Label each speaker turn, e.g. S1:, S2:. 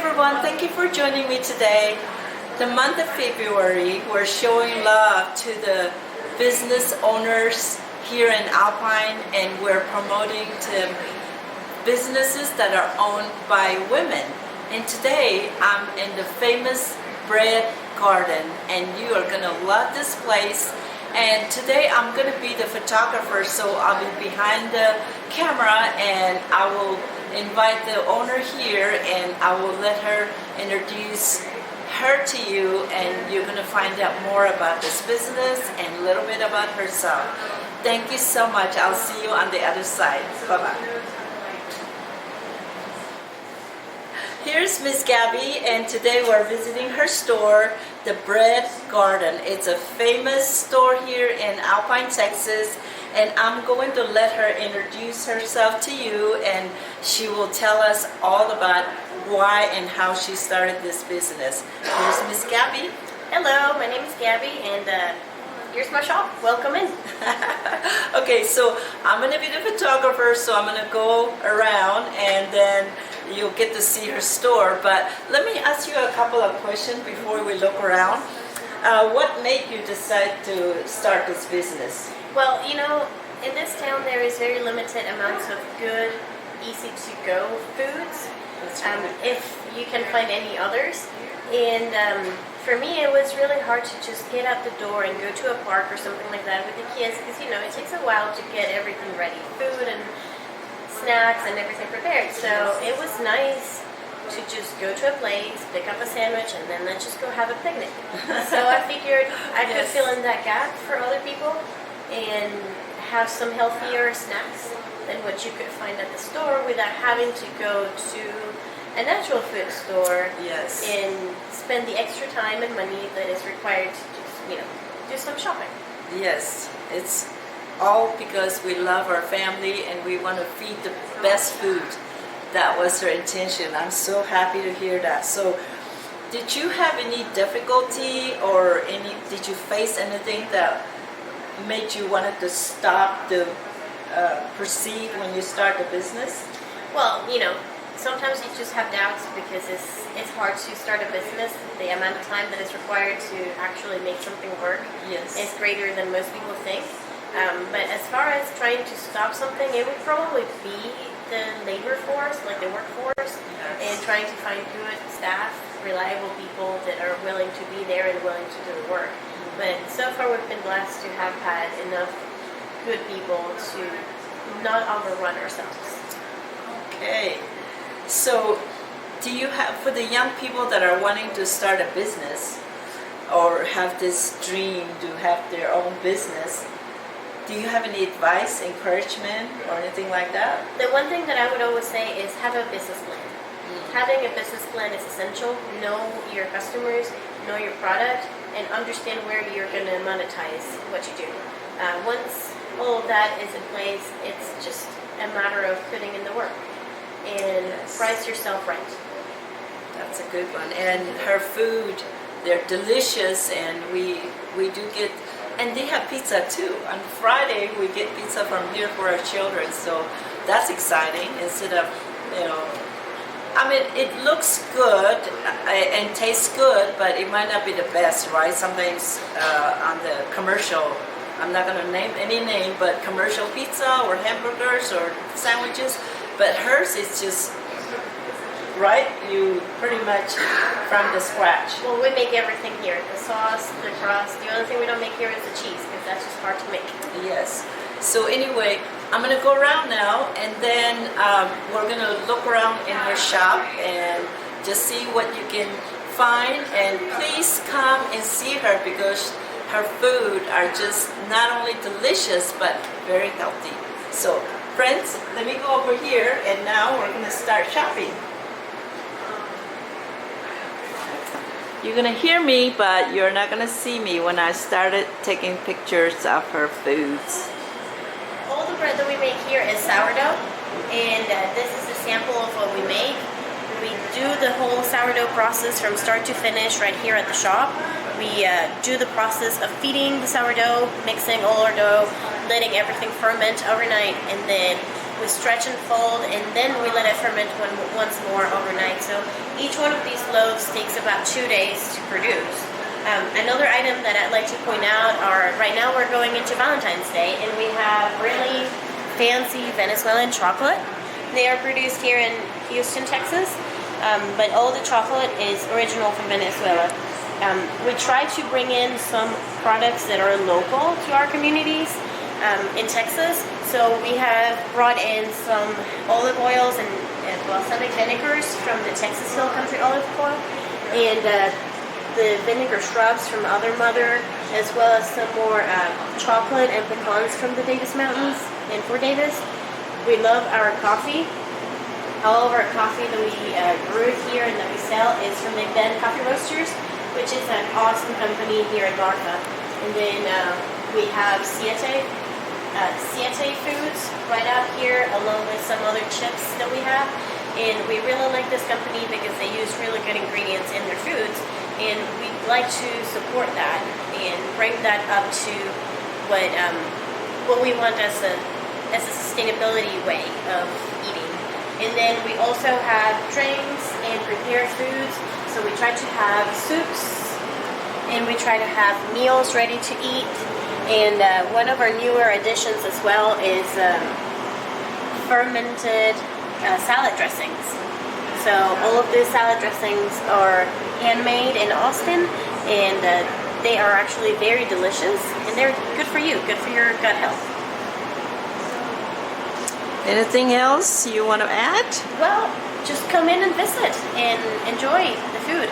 S1: everyone, thank you for joining me today. The month of February, we're showing love to the business owners here in Alpine, and we're promoting to businesses that are owned by women. And today I'm in the famous bread garden, and you are gonna love this place. And today I'm gonna be the photographer, so I'll be behind the camera, and I will invite the owner here, and I will let her introduce her to you, and you're gonna find out more about this business and a little bit about herself. Thank you so much. I'll see you on the other side. Bye-bye. Here's Miss Gabby, and today we're visiting her store, the Bread Garden. It's a famous store here in Alpine, Texas, and I'm going to let her introduce herself to you, and she will tell us all about why and how she started this business. Here's Miss Gabby.
S2: Hello, my name is Gabby, and here's my shop. Welcome in.
S1: Okay, so I'm going to be the photographer, so I'm going to go around, and then you'll get to see her store. But let me ask you a couple of questions before we look around. What made you decide to start this business?
S2: Well, you know, in this town there is very limited amounts of good, easy-to-go foods, if you can find any others. And for me, it was really hard to just get out the door and go to a park or something like that with the kids, because, you know, it takes a while to get everything ready, food and snacks and everything prepared. So it was nice to just go to a place, pick up a sandwich, and then let's just go have a picnic. So I figured I could fill in that gap for other people and have some healthier snacks than what you could find at the store without having to go to a natural food store.
S1: Yes.
S2: And spend the extra time and money that is required to just, you know, do some shopping.
S1: Yes, it's all because we love our family and we want to feed the best food. That was her intention. I'm so happy to hear that. So, did you have any difficulty or did you face anything that made you wanted to stop the proceed when you start the business?
S2: Well, you know, sometimes you just have doubts because it's hard to start a business. The amount of time that is required to actually make something work is greater than most people think. But as far as trying to stop something, it would probably be the labor force, like the workforce, and trying to find good staff, reliable people that are willing to be there and willing to do the work. But so far we've been blessed to have had enough good people to not overrun ourselves.
S1: Okay. So, do you have, for the young people that are wanting to start a business or have this dream to have their own business, do you have any advice, encouragement, or anything like that?
S2: The one thing that I would always say is have a business plan. Having a business plan is essential. Know your customers, know your product, and understand where you're going to monetize what you do. Once all of that is in place, it's just a matter of putting in the work and price yourself right.
S1: That's a good one. And her food, they're delicious, and we do get, and they have pizza too. On Friday we get pizza from here for our children, so that's exciting. Instead of, you know, I mean, it looks good and tastes good, but it might not be the best, right? Sometimes on the commercial, I'm not going to name any name, but commercial pizza or hamburgers or sandwiches, but hers is just, right? You pretty much from the scratch.
S2: Well, we make everything here. The sauce, the crust. The only thing we don't make here is the cheese, because that's just hard to make.
S1: Yes. So anyway, I'm going to go around now, and then we're going to look around in her shop and just see what you can find. And please come and see her, because her food are just not only delicious but very healthy. So friends, let me go over here, and now we're going to start shopping. You're going to hear me, but you're not going to see me when I started taking pictures of her foods.
S2: All the bread that we make here is sourdough, and this is a sample of what we make. We do the whole sourdough process from start to finish right here at the shop. We do the process of feeding the sourdough, mixing all our dough, letting everything ferment overnight, and then we stretch and fold, and then we let it ferment once more overnight. So each one of these loaves takes about 2 days to produce. Another item that I'd like to point out are, right now we're going into Valentine's Day, and we have really fancy Venezuelan chocolate. They are produced here in Houston, Texas, but all the chocolate is original from Venezuela. We try to bring in some products that are local to our communities in Texas. So we have brought in some olive oils and balsamic vinegars from the Texas Hill Country Olive Oil, and the vinegar shrubs from Other Mother, as well as some more chocolate and pecans from the Davis Mountains in Fort Davis. We love our coffee. All of our coffee that we brew here and that we sell is from the Ben Coffee Roasters, which is an awesome company here in Marfa. And then we have Siete Foods right out here, along with some other chips that we have. And we really like this company because they use really good ingredients in their foods. And we'd like to support that and bring that up to what we want as a sustainability way of eating. And then we also have drinks and prepared foods. So we try to have soups, and we try to have meals ready to eat. And one of our newer additions as well is fermented salad dressings. So all of these salad dressings are handmade in Austin, and they are actually very delicious, and they're good for you, good for your gut health.
S1: Anything else you want to add?
S2: Well, just come in and visit and enjoy the food.